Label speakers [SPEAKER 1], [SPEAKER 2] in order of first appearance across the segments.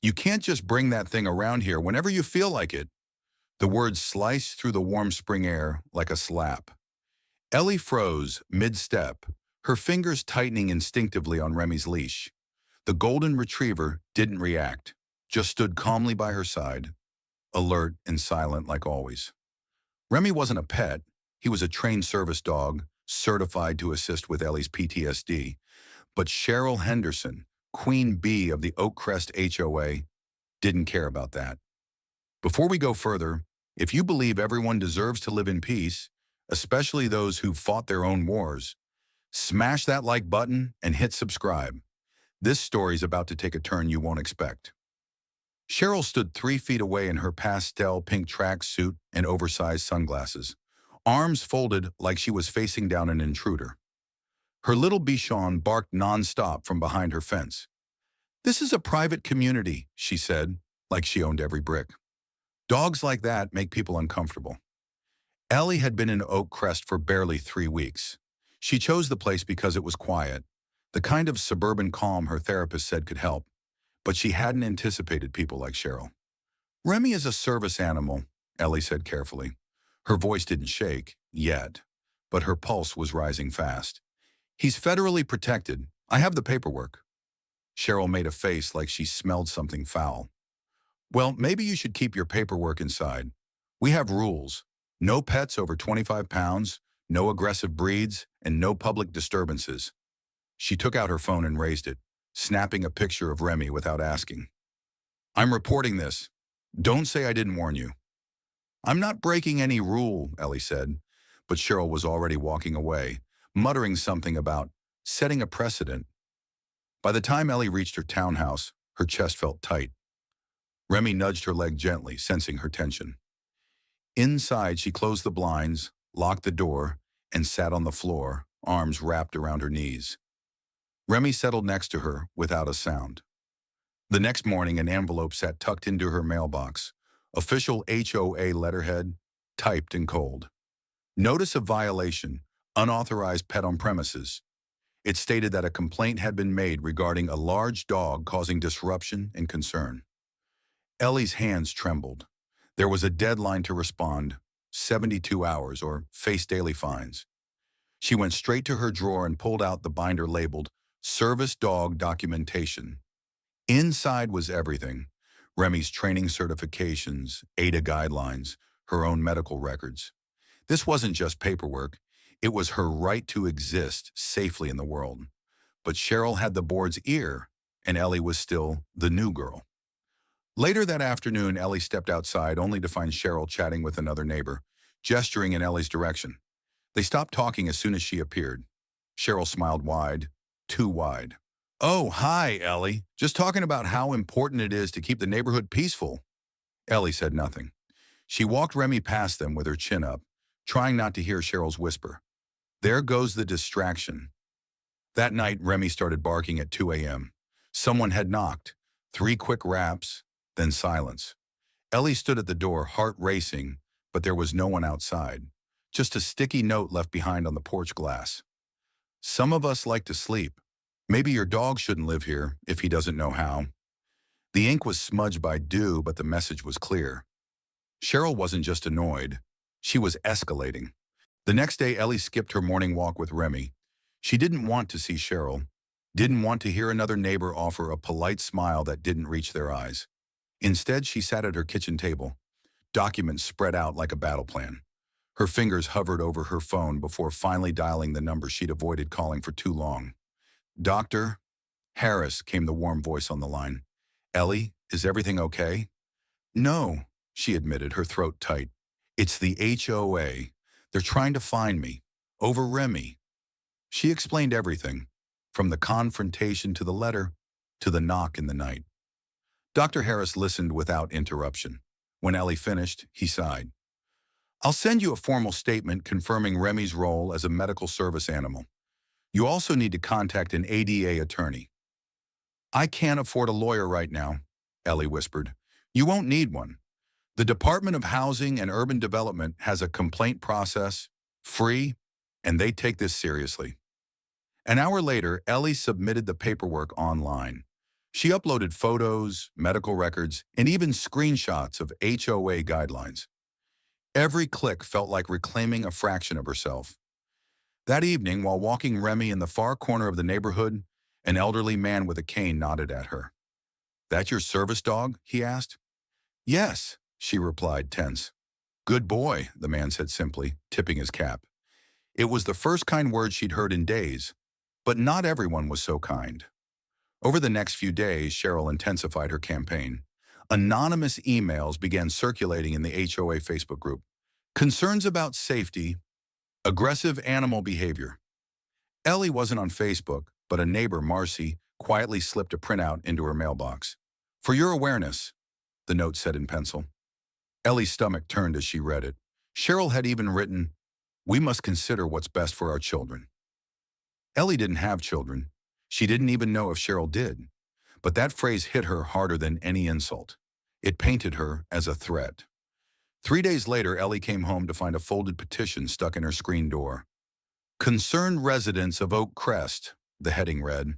[SPEAKER 1] You can't just bring that thing around here whenever you feel like it. The words sliced through the warm spring air like a slap. Ellie froze mid-step, her fingers tightening instinctively on Remy's leash. The golden retriever didn't react, just stood calmly by her side, alert and silent like always. Remy wasn't a pet. He was a trained service dog, certified to assist with Ellie's PTSD. But Cheryl Henderson, queen bee of the Oakcrest HOA, didn't care about that. Before we go further, if you believe everyone deserves to live in peace, especially those who've fought their own wars, smash that like button and hit subscribe. This story's about to take a turn you won't expect. Cheryl stood 3 feet away in her pastel pink tracksuit and oversized sunglasses, arms folded like she was facing down an intruder. Her little Bichon barked nonstop from behind her fence. "This is a private community," she said, like she owned every brick. "Dogs like that make people uncomfortable." Ellie had been in Oakcrest for barely 3 weeks. She chose the place because it was quiet, the kind of suburban calm her therapist said could help, but she hadn't anticipated people like Cheryl. "Remy is a service animal," Ellie said carefully. Her voice didn't shake, yet, but her pulse was rising fast. "He's federally protected. I have the paperwork." Cheryl made a face like she smelled something foul. "Well, maybe you should keep your paperwork inside. We have rules. No pets over 25 pounds, no aggressive breeds, and no public disturbances." She took out her phone and raised it, snapping a picture of Remy without asking. "I'm reporting this. Don't say I didn't warn you." "I'm not breaking any rule," Ellie said, but Cheryl was already walking away, muttering something about setting a precedent. By the time Ellie reached her townhouse, her chest felt tight. Remy nudged her leg gently, sensing her tension. Inside, she closed the blinds, locked the door, and sat on the floor, arms wrapped around her knees. Remy settled next to her without a sound. The next morning, an envelope sat tucked into her mailbox. Official HOA letterhead, typed in cold. "Notice of violation, unauthorized pet on premises." It stated that a complaint had been made regarding a large dog causing disruption and concern. Ellie's hands trembled. There was a deadline to respond, 72 hours, or face daily fines. She went straight to her drawer and pulled out the binder labeled Service Dog Documentation. Inside was everything: Remy's training certifications, ADA guidelines, her own medical records. This wasn't just paperwork. It was her right to exist safely in the world. But Cheryl had the board's ear, and Ellie was still the new girl. Later that afternoon, Ellie stepped outside only to find Cheryl chatting with another neighbor, gesturing in Ellie's direction. They stopped talking as soon as she appeared. Cheryl smiled wide, too wide. "Oh, hi, Ellie. Just talking about how important it is to keep the neighborhood peaceful." Ellie said nothing. She walked Remy past them with her chin up, trying not to hear Cheryl's whisper. "There goes the distraction." That night, Remy started barking at 2 a.m. Someone had knocked. 3 quick raps, then silence. Ellie stood at the door, heart racing, but there was no one outside. Just a sticky note left behind on the porch glass. "Some of us like to sleep. Maybe your dog shouldn't live here if he doesn't know how." The ink was smudged by dew, but the message was clear. Cheryl wasn't just annoyed. She was escalating. The next day, Ellie skipped her morning walk with Remy. She didn't want to see Cheryl, didn't want to hear another neighbor offer a polite smile that didn't reach their eyes. Instead, she sat at her kitchen table, documents spread out like a battle plan. Her fingers hovered over her phone before finally dialing the number she'd avoided calling for too long. "Dr. Harris," came the warm voice on the line. "Ellie, is everything okay?" "No," she admitted, her throat tight. "It's the HOA. They're trying to find me. Over Remy." She explained everything, from the confrontation to the letter, to the knock in the night. Dr. Harris listened without interruption. When Ellie finished, he sighed. "I'll send you a formal statement confirming Remy's role as a medical service animal. You also need to contact an ADA attorney." "I can't afford a lawyer right now," Ellie whispered. "You won't need one. The Department of Housing and Urban Development has a complaint process, free, and they take this seriously." An hour later, Ellie submitted the paperwork online. She uploaded photos, medical records, and even screenshots of HOA guidelines. Every click felt like reclaiming a fraction of herself. That evening, while walking Remy in the far corner of the neighborhood, an elderly man with a cane nodded at her. "That your service dog?" he asked. "Yes," she replied, tense. "Good boy," the man said simply, tipping his cap. It was the first kind word she'd heard in days, but not everyone was so kind. Over the next few days, Cheryl intensified her campaign. Anonymous emails began circulating in the HOA Facebook group. Concerns about safety, aggressive animal behavior. Ellie wasn't on Facebook, but a neighbor, Marcy, quietly slipped a printout into her mailbox. "For your awareness," the note said in pencil. Ellie's stomach turned as she read it. Cheryl had even written, "We must consider what's best for our children." Ellie didn't have children. She didn't even know if Cheryl did. But that phrase hit her harder than any insult. It painted her as a threat. 3 days later, Ellie came home to find a folded petition stuck in her screen door. "Concerned residents of Oak Crest," the heading read.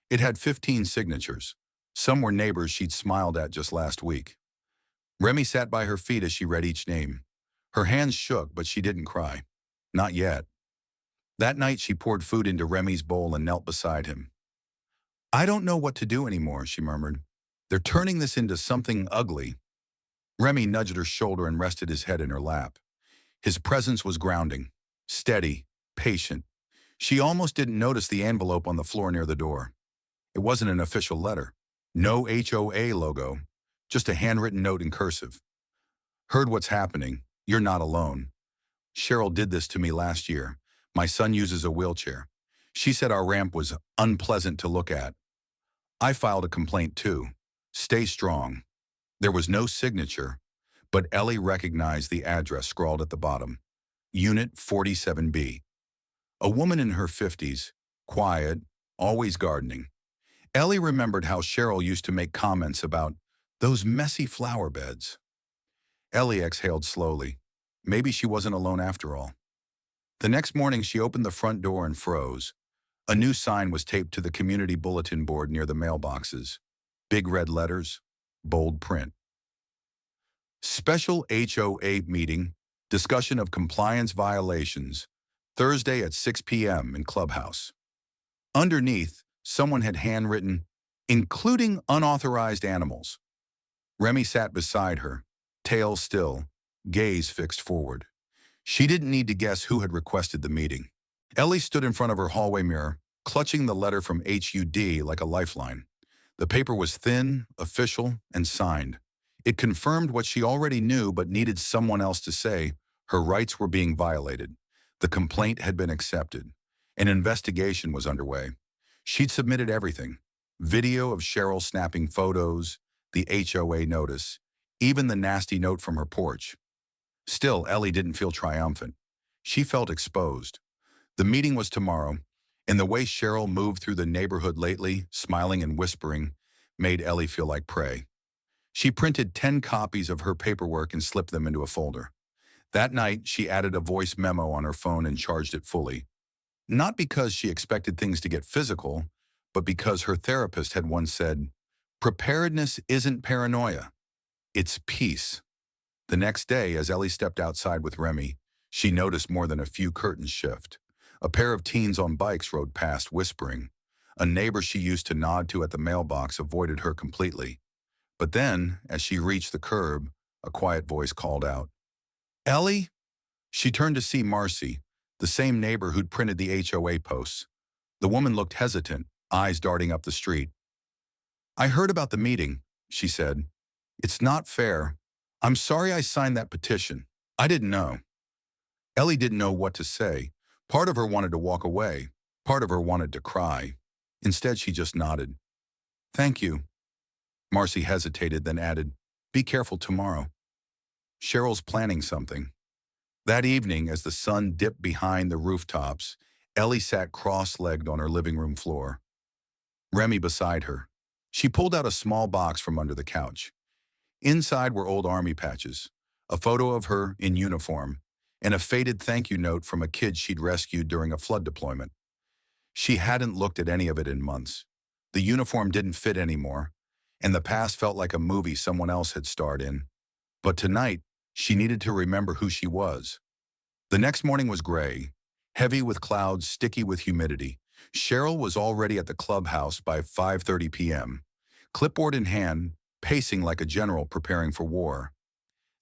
[SPEAKER 1] It had 15 signatures. Some were neighbors she'd smiled at just last week. Remy sat by her feet as she read each name. Her hands shook, but she didn't cry. Not yet. That night, she poured food into Remy's bowl and knelt beside him. "I don't know what to do anymore," she murmured. "They're turning this into something ugly." Remy nudged her shoulder and rested his head in her lap. His presence was grounding, steady, patient. She almost didn't notice the envelope on the floor near the door. It wasn't an official letter. No HOA logo, just a handwritten note in cursive. "Heard what's happening. You're not alone. Cheryl did this to me last year. My son uses a wheelchair. She said our ramp was unpleasant to look at. I filed a complaint too. Stay strong." There was no signature, but Ellie recognized the address scrawled at the bottom. Unit 47B. A woman in her 50s, quiet, always gardening. Ellie remembered how Cheryl used to make comments about those messy flower beds. Ellie exhaled slowly. Maybe she wasn't alone after all. The next morning, she opened the front door and froze. A new sign was taped to the community bulletin board near the mailboxes. Big red letters, bold print. Special HOA meeting, discussion of compliance violations, Thursday at 6 p.m. in Clubhouse. Underneath, someone had handwritten, "Including unauthorized animals." Remy sat beside her, tail still, gaze fixed forward. She didn't need to guess who had requested the meeting. Ellie stood in front of her hallway mirror, clutching the letter from HUD like a lifeline. The paper was thin, official, and signed. It confirmed what she already knew but needed someone else to say. Her rights were being violated. The complaint had been accepted. An investigation was underway. She'd submitted everything. Video of Cheryl snapping photos, the HOA notice, even the nasty note from her porch. Still, Ellie didn't feel triumphant. She felt exposed. The meeting was tomorrow, and the way Cheryl moved through the neighborhood lately, smiling and whispering, made Ellie feel like prey. She printed 10 copies of her paperwork and slipped them into a folder. That night, she added a voice memo on her phone and charged it fully. Not because she expected things to get physical, but because her therapist had once said, "Preparedness isn't paranoia, it's peace." The next day, as Ellie stepped outside with Remy, she noticed more than a few curtains shift. A pair of teens on bikes rode past, whispering. A neighbor she used to nod to at the mailbox avoided her completely. But then, as she reached the curb, a quiet voice called out, "Ellie?" She turned to see Marcy, the same neighbor who'd printed the HOA posts. The woman looked hesitant, eyes darting up the street. "I heard about the meeting," she said. "It's not fair. I'm sorry I signed that petition. I didn't know." Ellie didn't know what to say. Part of her wanted to walk away. Part of her wanted to cry. Instead, she just nodded. "Thank you." Marcy hesitated, then added, "Be careful tomorrow. Cheryl's planning something." That evening, as the sun dipped behind the rooftops, Ellie sat cross-legged on her living room floor. Remy beside her. She pulled out a small box from under the couch. Inside were old army patches, a photo of her in uniform, and a faded thank you note from a kid she'd rescued during a flood deployment. She hadn't looked at any of it in months. The uniform didn't fit anymore, and the past felt like a movie someone else had starred in. But tonight, she needed to remember who she was. The next morning was gray, heavy with clouds, sticky with humidity. Cheryl was already at the clubhouse by 5:30 p.m., clipboard in hand, pacing like a general preparing for war.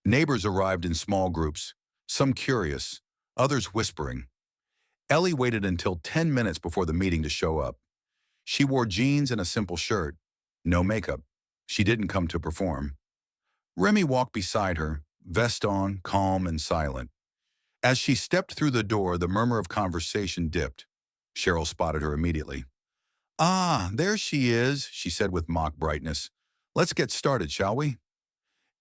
[SPEAKER 1] Neighbors arrived in small groups, some curious, others whispering. Ellie waited until 10 minutes before the meeting to show up. She wore jeans and a simple shirt. No makeup. She didn't come to perform. Remy walked beside her, vest on, calm and silent. As she stepped through the door, the murmur of conversation dipped. Cheryl spotted her immediately. "Ah, there she is," she said with mock brightness. "Let's get started, shall we?"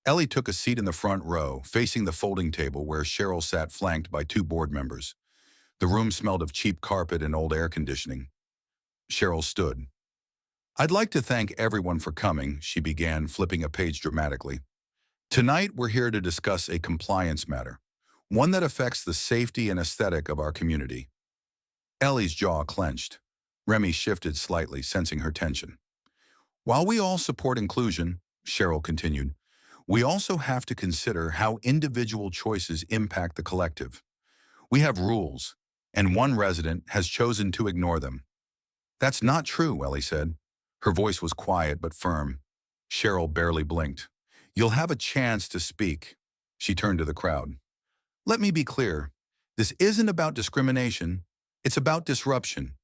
[SPEAKER 1] Ellie took a seat in the front row, facing the folding table where Cheryl sat flanked by two board members. The room smelled of cheap carpet and old air conditioning. Cheryl stood. "I'd like to thank everyone for coming," she began, flipping a page dramatically. "Tonight, we're here to discuss a compliance matter, one that affects the safety and aesthetic of our community." Ellie's jaw clenched. Remy shifted slightly, sensing her tension. "While we all support inclusion," Cheryl continued, "we also have to consider how individual choices impact the collective. We have rules, and one resident has chosen to ignore them." "That's not true," Ellie said. Her voice was quiet but firm. Cheryl barely blinked. "You'll have a chance to speak." She turned to the crowd. "Let me be clear. This isn't about discrimination. It's about disruption.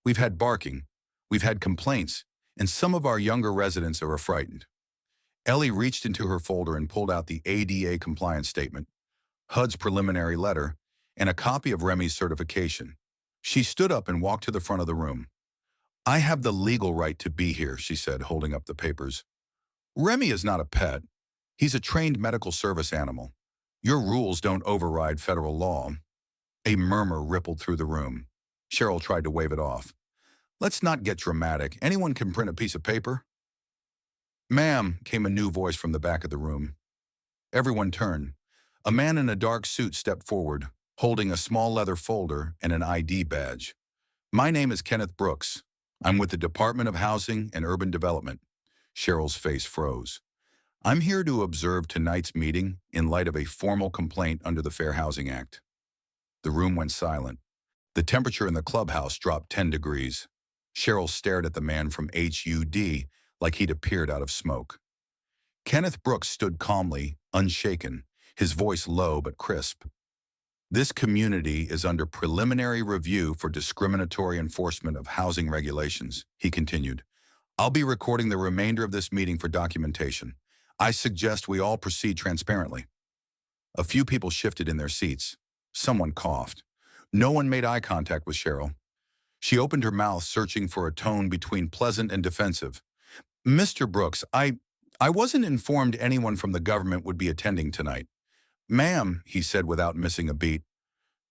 [SPEAKER 1] We've had barking. We've had complaints. And some of our younger residents are frightened." Ellie reached into her folder and pulled out the ADA compliance statement, HUD's preliminary letter, and a copy of Remy's certification. She stood up and walked to the front of the room. "I have the legal right to be here," she said, holding up the papers. "Remy is not a pet. He's a trained medical service animal. Your rules don't override federal law." A murmur rippled through the room. Cheryl tried to wave it off. "Let's not get dramatic. Anyone can print a piece of paper." "Ma'am," came a new voice from the back of the room. Everyone turned. A man in a dark suit stepped forward, holding a small leather folder and an ID badge. "My name is Kenneth Brooks. I'm with the Department of Housing and Urban Development." Cheryl's face froze. "I'm here to observe tonight's meeting in light of a formal complaint under the Fair Housing Act." The room went silent. The temperature in the clubhouse dropped 10 degrees. Cheryl stared at the man from HUD like he'd appeared out of smoke. Kenneth Brooks stood calmly, unshaken, his voice low but crisp. "This community is under preliminary review for discriminatory enforcement of housing regulations," he continued. "I'll be recording the remainder of this meeting for documentation. I suggest we all proceed transparently." A few people shifted in their seats. Someone coughed. No one made eye contact with Cheryl. She opened her mouth, searching for a tone between pleasant and defensive. "Mr. Brooks, I wasn't informed anyone from the government would be attending tonight." "Ma'am," he said without missing a beat,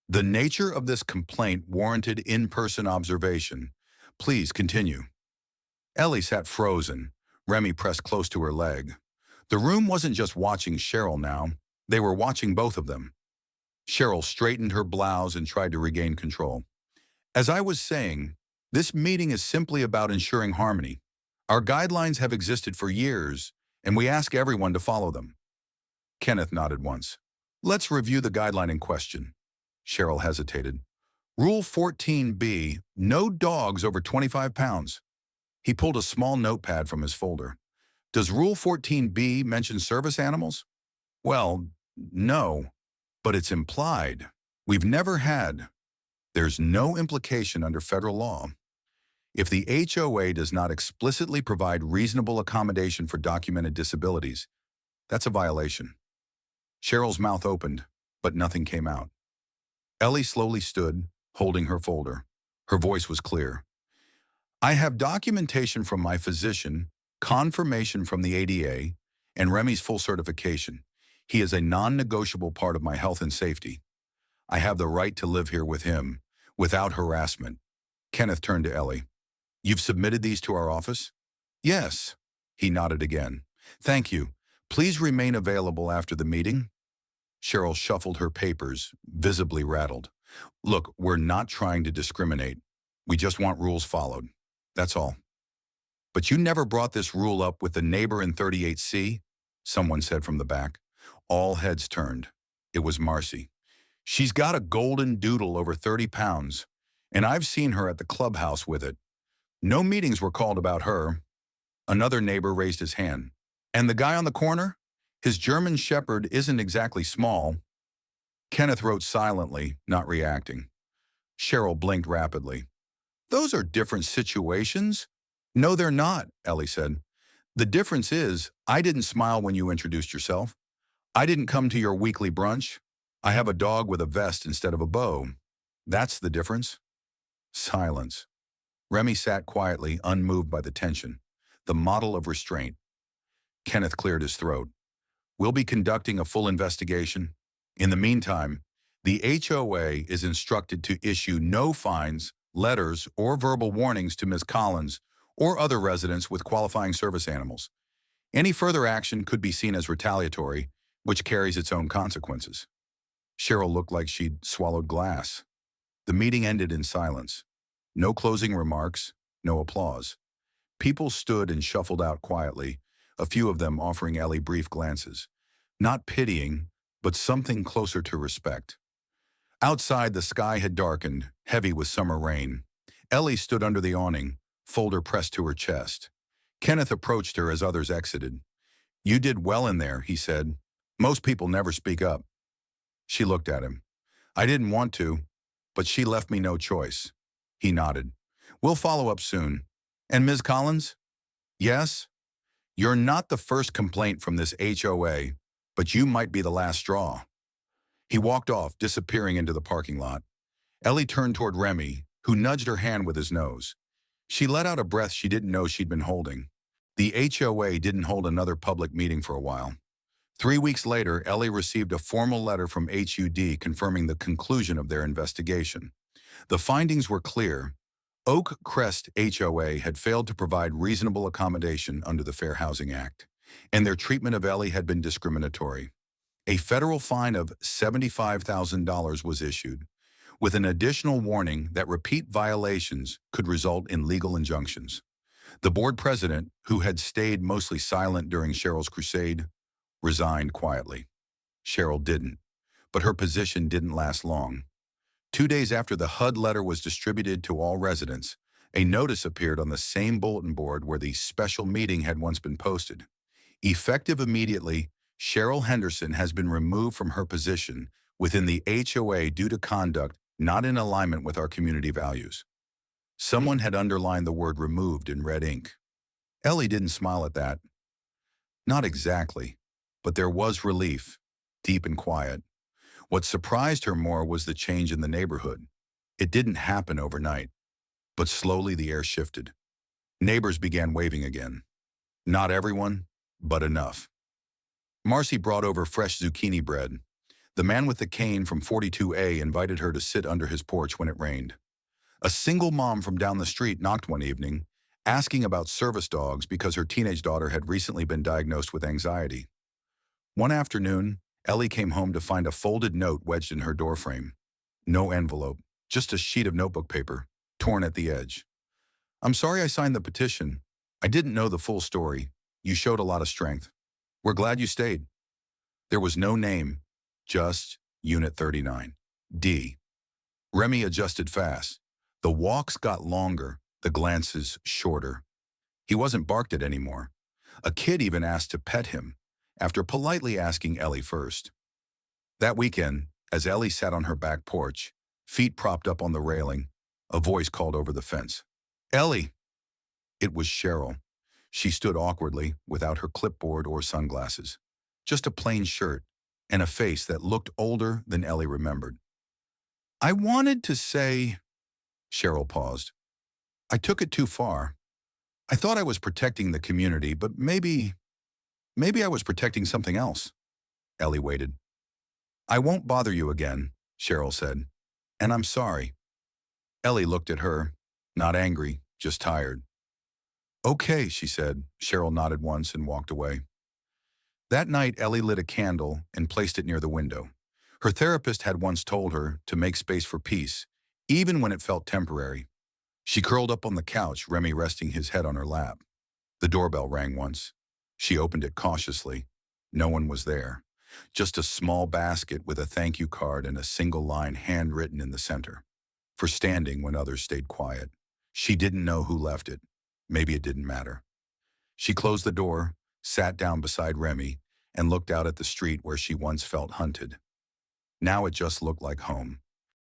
[SPEAKER 1] "the nature of this complaint warranted in-person observation. Please continue." Ellie sat frozen. Remy pressed close to her leg. The room wasn't just watching Cheryl now. They were watching both of them. Cheryl straightened her blouse and tried to regain control. "As I was saying, this meeting is simply about ensuring harmony. Our guidelines have existed for years, and we ask everyone to follow them." Kenneth nodded once. "Let's review the guideline in question." Cheryl hesitated. "Rule 14B, no dogs over 25 pounds. He pulled a small notepad from his folder. "Does Rule 14B mention service animals?" "Well, no, but it's implied. We've never had. There's no implication under federal law. If the HOA does not explicitly provide reasonable accommodation for documented disabilities, that's a violation." Cheryl's mouth opened, but nothing came out. Ellie slowly stood, holding her folder. Her voice was clear. "I have documentation from my physician, confirmation from the ADA, and Remy's full certification. He is a non-negotiable part of my health and safety. I have the right to live here with him, without harassment." Kenneth turned to Ellie. "You've submitted these to our office?" "Yes." He nodded again. "Thank you. Please remain available after the meeting." Cheryl shuffled her papers, visibly rattled. "Look, we're not trying to discriminate. We just want rules followed. That's all." But you never brought this rule up with the neighbor in 38C, someone said from the back. All heads turned. It was Marcy. She's got a golden doodle over 30 pounds, and I've seen her at the clubhouse with it. No meetings were called about her. Another neighbor raised his hand. And the guy on the corner? His German Shepherd isn't exactly small. Kenneth wrote silently, not reacting. Cheryl blinked rapidly. Those are different situations. No, they're not, Ellie said. The difference is, I didn't smile when you introduced yourself. I didn't come to your weekly brunch. I have a dog with a vest instead of a bow. That's the difference. Silence. Remy sat quietly, unmoved by the tension, the model of restraint. Kenneth cleared his throat. We'll be conducting a full investigation. In the meantime, the HOA is instructed to issue no fines, letters, or verbal warnings to Ms. Collins or other residents with qualifying service animals. Any further action could be seen as retaliatory, which carries its own consequences. Cheryl looked like she'd swallowed glass. The meeting ended in silence. No closing remarks, no applause. People stood and shuffled out quietly, a few of them offering Ellie brief glances. Not pitying, but something closer to respect. Outside, the sky had darkened, heavy with summer rain. Ellie stood under the awning, folder pressed to her chest. Kenneth approached her as others exited. You did well in there, he said. Most people never speak up. She looked at him. I didn't want to, but she left me no choice. He nodded. We'll follow up soon. And Ms. Collins? Yes? You're not the first complaint from this HOA, but you might be the last straw. He walked off, disappearing into the parking lot. Ellie turned toward Remy, who nudged her hand with his nose. She let out a breath she didn't know she'd been holding. The HOA didn't hold another public meeting for a while. 3 weeks later, Ellie received a formal letter from HUD confirming the conclusion of their investigation. The findings were clear. Oak Crest HOA had failed to provide reasonable accommodation under the Fair Housing Act, and their treatment of Ellie had been discriminatory. A federal fine of $75,000 was issued, with an additional warning that repeat violations could result in legal injunctions. The board president, who had stayed mostly silent during Cheryl's crusade, resigned quietly. Cheryl didn't, but her position didn't last long. 2 days after the HUD letter was distributed to all residents, a notice appeared on the same bulletin board where the special meeting had once been posted. Effective immediately, Cheryl Henderson has been removed from her position within the HOA due to conduct not in alignment with our community values. Someone had underlined the word removed in red ink. Ellie didn't smile at that. Not exactly, but there was relief, deep and quiet. What surprised her more was the change in the neighborhood. It didn't happen overnight, but slowly the air shifted. Neighbors began waving again. Not everyone, but enough. Marcy brought over fresh zucchini bread. The man with the cane from 42A invited her to sit under his porch when it rained. A single mom from down the street knocked one evening, asking about service dogs because her teenage daughter had recently been diagnosed with anxiety. One afternoon, Ellie came home to find a folded note wedged in her doorframe. No envelope, just a sheet of notebook paper, torn at the edge. I'm sorry I signed the petition. I didn't know the full story. You showed a lot of strength. We're glad you stayed. There was no name, just Unit 39. D. Remy adjusted fast. The walks got longer, the glances shorter. He wasn't barked at anymore. A kid even asked to pet him, after politely asking Ellie first. That weekend, as Ellie sat on her back porch, feet propped up on the railing, a voice called over the fence. Ellie! It was Cheryl. She stood awkwardly, without her clipboard or sunglasses. Just a plain shirt, and a face that looked older than Ellie remembered. I wanted to say... Cheryl paused. I took it too far. I thought I was protecting the community, but maybe I was protecting something else. Ellie waited. I won't bother you again, Cheryl said. And I'm sorry. Ellie looked at her, not angry, just tired. Okay, she said. Cheryl nodded once and walked away. That night, Ellie lit a candle and placed it near the window. Her therapist had once told her to make space for peace, even when it felt temporary. She curled up on the couch, Remy resting his head on her lap. The doorbell rang once. She opened it cautiously. No one was there. Just a small basket with a thank you card and a single line handwritten in the center. For standing when others stayed quiet. She didn't know who left it. Maybe it didn't matter. She closed the door, sat down beside Remy, and looked out at the street where she once felt hunted. Now it just looked like home.